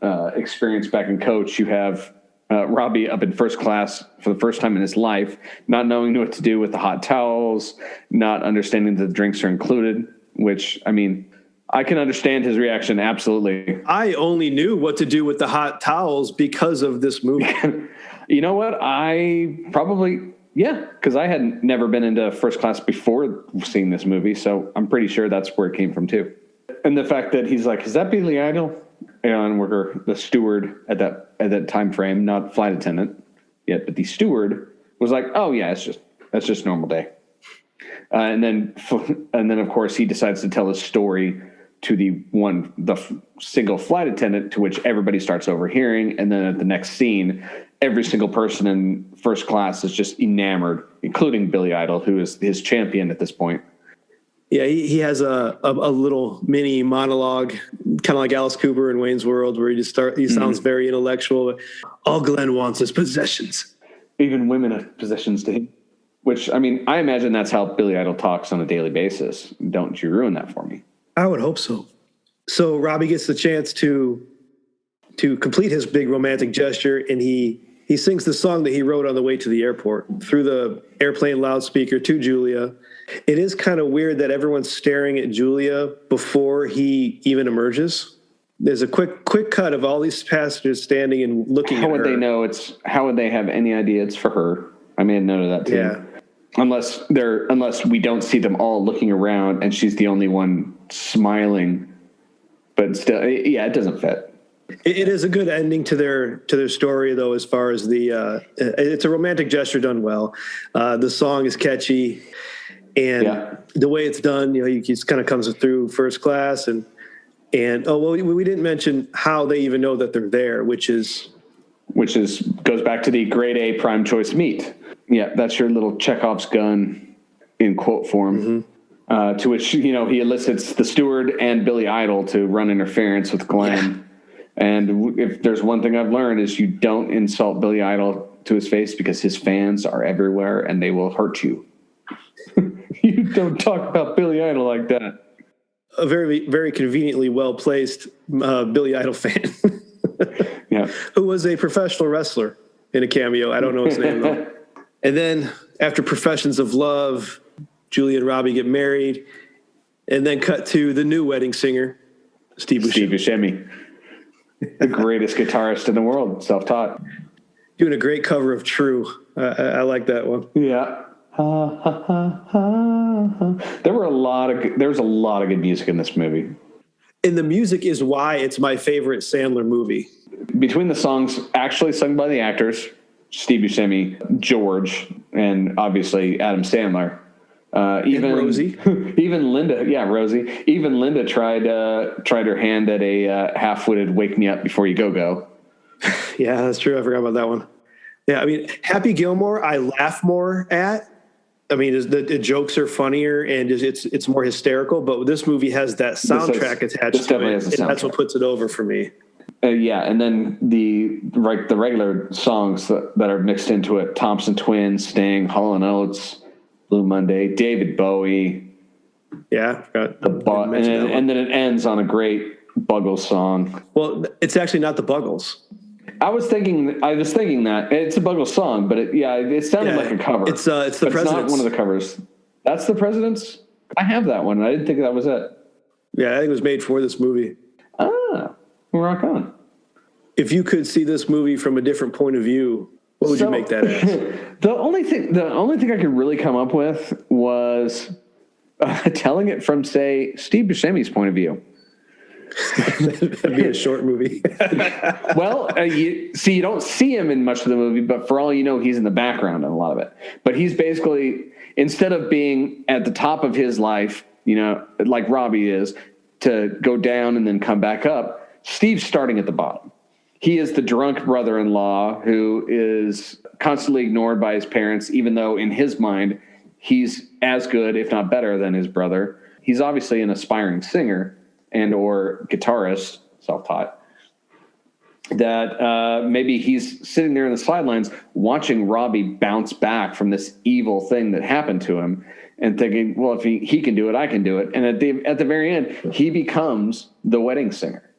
experience back in coach, you have Robbie up in first class for the first time in his life, not knowing what to do with the hot towels, not understanding that the drinks are included, which, I can understand his reaction, absolutely. I only knew what to do with the hot towels because of this movie. You know what? Because I had never been into first class before seeing this movie, so I'm pretty sure that's where it came from, too. And the fact that he's like, is that Billy Idol? Airline worker, the steward at that time frame, not flight attendant. yet, but the steward was like, "Oh yeah, that's just normal day." And then of course he decides to tell his story to the single flight attendant, to which everybody starts overhearing. And then at the next scene, every single person in first class is just enamored, including Billy Idol, who is his champion at this point. Yeah, he has a little mini monologue, kind of like Alice Cooper in Wayne's World, where he sounds very intellectual. All Glenn wants is possessions. Even women have possessions to him. Which, I mean, I imagine that's how Billy Idol talks on a daily basis. Don't you ruin that for me. I would hope so. So Robbie gets the chance to complete his big romantic gesture, and he sings the song that he wrote on the way to the airport through the airplane loudspeaker to Julia. It is kind of weird that everyone's staring at Julia before he even emerges. There's a quick cut of all these passengers standing and looking at her. How would they have any idea it's for her? I made a note of that too. Yeah. Unless we don't see them all looking around and she's the only one smiling, but still, yeah, it doesn't fit. It is a good ending to their story, though, as far as it's a romantic gesture done well. The song is catchy, and the way it's done, he just kind of comes through first class, and we didn't mention how they even know that they're there, which goes back to the grade A prime choice meat. Yeah, that's your little Chekhov's gun in quote form. Mm-hmm. To which he elicits the steward and Billy Idol to run interference with Glenn. Yeah. And if there's one thing I've learned is you don't insult Billy Idol to his face, because his fans are everywhere and they will hurt you. You don't talk about Billy Idol like that. A very, very conveniently well-placed Billy Idol fan. Yeah. Who was a professional wrestler in a cameo. I don't know his name, though. And then after professions of love, Julia and Robbie get married, and then cut to the new wedding singer, Steve Buscemi. The greatest guitarist in the world, self-taught. Doing a great cover of True. I like that one. Yeah. There was a lot of good music in this movie. And the music is why it's my favorite Sandler movie. Between the songs actually sung by the actors, Steve Buscemi, George, and obviously Adam Sandler. Even and Rosie. Even Linda. Yeah, Rosie. Even Linda tried her hand at a half-witted "Wake Me Up Before You Go." Yeah, that's true. I forgot about that one. Yeah, I mean, Happy Gilmore, I laugh more at. I mean, the jokes are funnier and it's more hysterical. But this movie has that soundtrack attached to it, and that's what puts it over for me. Yeah, and then the regular songs that are mixed into it: Thompson Twins, Sting, Hall & Oates, Blue Monday, David Bowie. Yeah, and then it ends on a great Buggles song. Well, it's actually not the Buggles. I was thinking that it's a Buggles song, but it sounded like a cover. It's the President's. It's not one of the covers. That's the President's. I have that one. I didn't think that was it. Yeah, I think it was made for this movie. Ah, rock on. If you could see this movie from a different point of view, what would you make that as? The only thing I could really come up with was telling it from, say, Steve Buscemi's point of view. That'd be a short movie. Well, you don't see him in much of the movie, but for all you know, he's in the background in a lot of it. But he's basically, instead of being at the top of his life, like Robbie is, to go down and then come back up, Steve's starting at the bottom. He is the drunk brother-in-law who is constantly ignored by his parents, even though in his mind, he's as good, if not better, than his brother. He's obviously an aspiring singer and or guitarist, self-taught, that maybe he's sitting there in the sidelines watching Robbie bounce back from this evil thing that happened to him and thinking, well, if he can do it, I can do it. And at the very end, he becomes the wedding singer.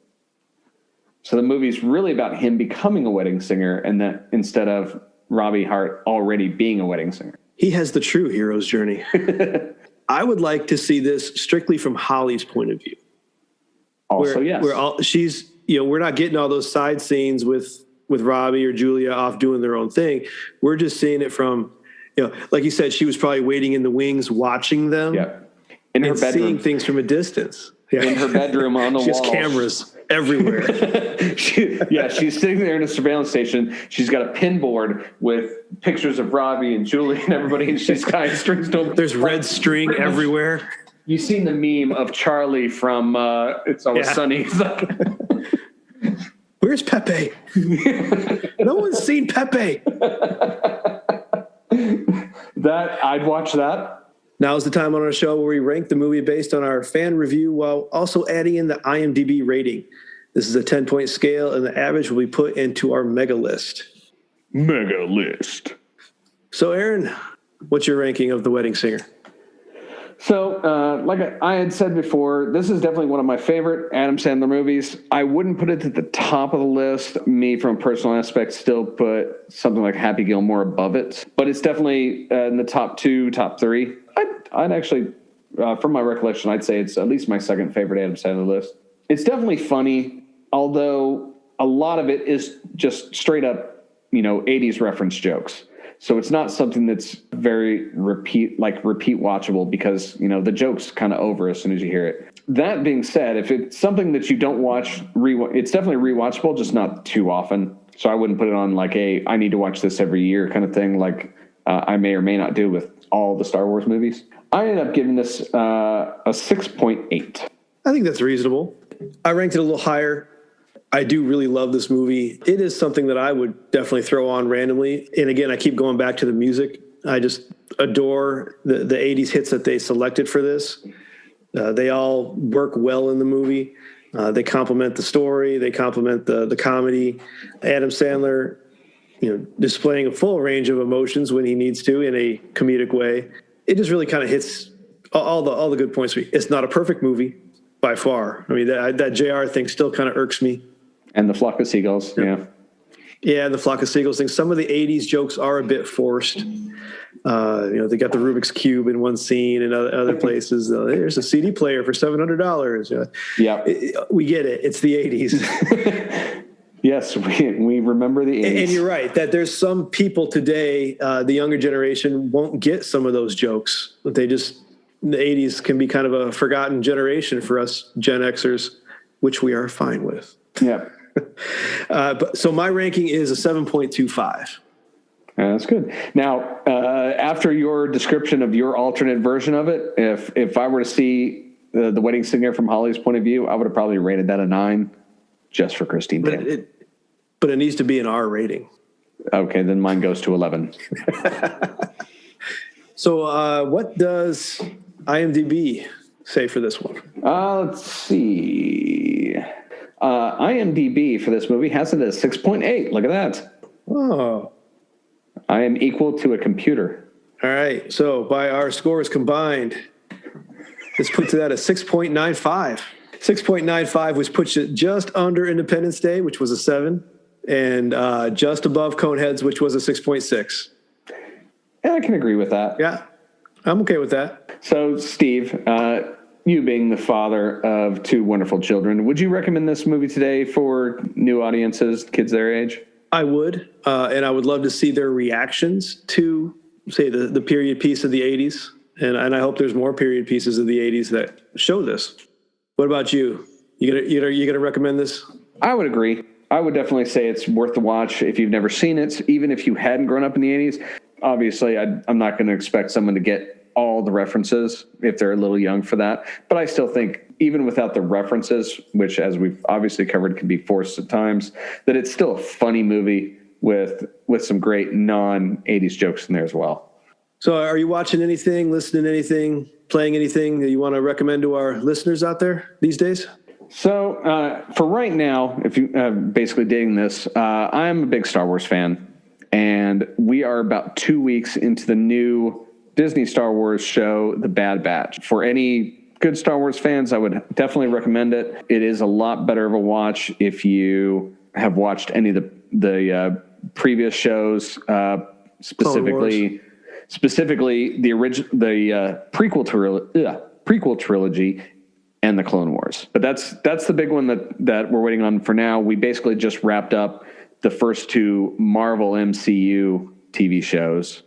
So the movie's really about him becoming a wedding singer, and that instead of Robbie Hart already being a wedding singer. He has the true hero's journey. I would like to see this strictly from Holly's point of view. Also, yes. We're not getting all those side scenes with Robbie or Julia off doing their own thing. We're just seeing it from, like you said, she was probably waiting in the wings watching them. Yeah. In her bedroom. Seeing things from a distance. Yeah. In her bedroom on the walls. She has cameras. everywhere. She's sitting there in a surveillance station. She's got a pin board with pictures of Robbie and Julie and everybody, and she's got strings to them. There's red string everywhere. You've seen the meme of Charlie from It's Always Sunny. He's like, where's Pepe? No one's seen Pepe. That I'd watch that. Now's the time on our show where we rank the movie based on our fan review while also adding in the IMDb rating. This is a 10-point scale, and the average will be put into our mega list. Mega list. So, Aaron, what's your ranking of The Wedding Singer? So, like I had said before, this is definitely one of my favorite Adam Sandler movies. I wouldn't put it at the top of the list. Me, from a personal aspect, still put something like Happy Gilmore above it. But it's definitely in the top 2, top 3. I'd actually, from my recollection, I'd say it's at least my second favorite Adam Sandler list. It's definitely funny, although a lot of it is just straight up, 80s reference jokes. So it's not something that's very repeat watchable because, the joke's kind of over as soon as you hear it. That being said, if it's something that you don't watch, it's definitely rewatchable, just not too often. So I wouldn't put it on like I need to watch this every year kind of thing, like I may or may not do with all the Star Wars movies. I ended up giving this a 6.8. I think that's reasonable. I ranked it a little higher. I do really love this movie. It is something that I would definitely throw on randomly. And again, I keep going back to the music. I just adore the 80s hits that they selected for this. They all work well in the movie. They complement the story. They complement the comedy. Adam Sandler, displaying a full range of emotions when he needs to in a comedic way. It just really kind of hits all the good points. It's not a perfect movie by far. I mean, that JR thing still kind of irks me. And the flock of seagulls, yeah. Yeah, the flock of seagulls thing. Some of the 80s jokes are a bit forced. They got the Rubik's Cube in one scene and other places. There's a CD player for $700. Yeah. We get it. It's the 80s. Yes, we remember the 80s. And you're right, that there's some people today, the younger generation, won't get some of those jokes. The 80s can be kind of a forgotten generation for us Gen Xers, which we are fine with. Yeah. So my ranking is a 7.25. That's good. Now, after your description of your alternate version of it, if I were to see the Wedding Singer from Holly's point of view, I would have probably rated that a 9 just for Christine Taylor. But it needs to be an R rating. Okay, then mine goes to 11. So what does IMDb say for this one? Let's see. IMDb for this movie has it at 6.8. Look at that. Oh. I am equal to a computer. All right. So by our scores combined, this puts it at a 6.95. 6.95, which puts it just under Independence Day, which was a 7, and just above Coneheads, which was a 6.6. Yeah, I can agree with that. Yeah, I'm okay with that. So, Steve, you being the father of 2 wonderful children, would you recommend this movie today for new audiences, kids their age? I would, and I would love to see their reactions to, say, the period piece of the 80s, and I hope there's more period pieces of the 80s that show this. What about you? You gonna recommend this? I would agree. I would definitely say it's worth the watch if you've never seen it, even if you hadn't grown up in the 80s. Obviously, I'm not going to expect someone to get all the references if they're a little young for that. But I still think, even without the references, which, as we've obviously covered, can be forced at times, that it's still a funny movie with some great non-80s jokes in there as well. So are you watching anything, listening to anything, playing anything that you want to recommend to our listeners out there these days? So for right now, if you basically dating this, I'm a big Star Wars fan, and we are about 2 weeks into the new Disney Star Wars show, The Bad Batch. For any good Star Wars fans, I would definitely recommend it. It is a lot better of a watch if you have watched any of the previous shows, specifically the prequel trilogy and the Clone Wars. But that's the big one that we're waiting on for now. We basically just wrapped up the first 2 Marvel MCU TV shows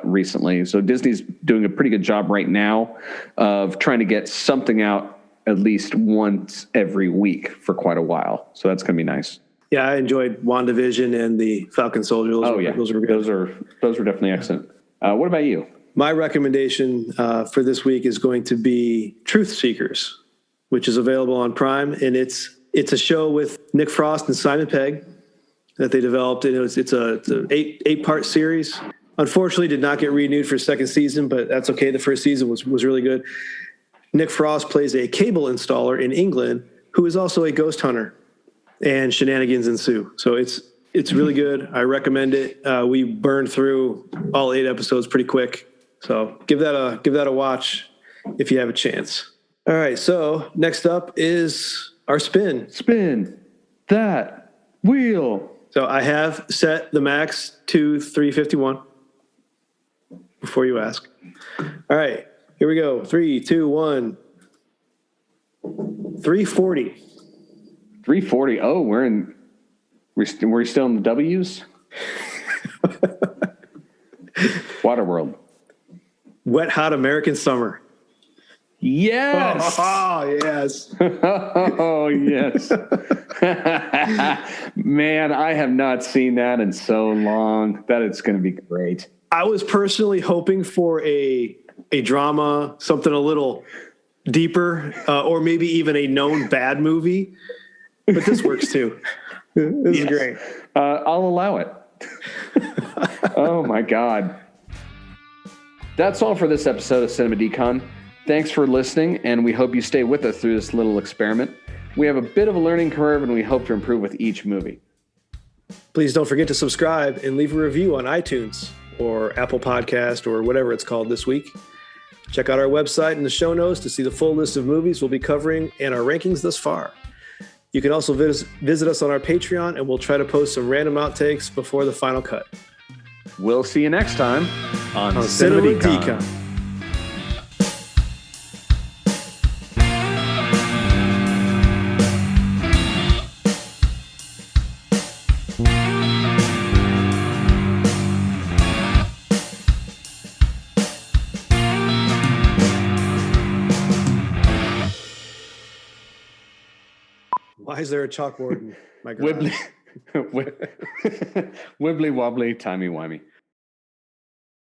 recently. So Disney's doing a pretty good job right now of trying to get something out at least once every week for quite a while. So that's going to be nice. Yeah, I enjoyed WandaVision and the Falcon Soldier. Those were good. Those were definitely excellent. What about you? My recommendation for this week is going to be Truth Seekers, which is available on Prime, and it's a show with Nick Frost and Simon Pegg that they developed. And it's an eight-part series. Unfortunately, did not get renewed for a second season, but that's okay. The first season was really good. Nick Frost plays a cable installer in England who is also a ghost hunter, and shenanigans ensue. So it's really good. I recommend it. We burned through all 8 episodes pretty quick. So give that a watch if you have a chance. All right. So next up is our spin. Spin that wheel. So I have set the max to 351 before you ask. All right. Here we go. 3, 2, 1. 340. 340. Oh, we're still in the W's. Waterworld. Wet Hot American Summer. Yes. Oh, yes. Oh, yes. Man, I have not seen that in so long. That it's going to be great. I was personally hoping for a drama, something a little deeper, or maybe even a known bad movie. But this works too. This is great. I'll allow it. Oh, my God. That's all for this episode of Cinema Decon. Thanks for listening, and we hope you stay with us through this little experiment. We have a bit of a learning curve, and we hope to improve with each movie. Please don't forget to subscribe and leave a review on iTunes or Apple Podcast or whatever it's called this week. Check out our website in the show notes to see the full list of movies we'll be covering and our rankings thus far. You can also visit us on our Patreon, and we'll try to post some random outtakes before the final cut. We'll see you next time on Cinema Decon. Decon. Why is there a chalkboard in my garage? Wibbly wobbly, timey-wimey.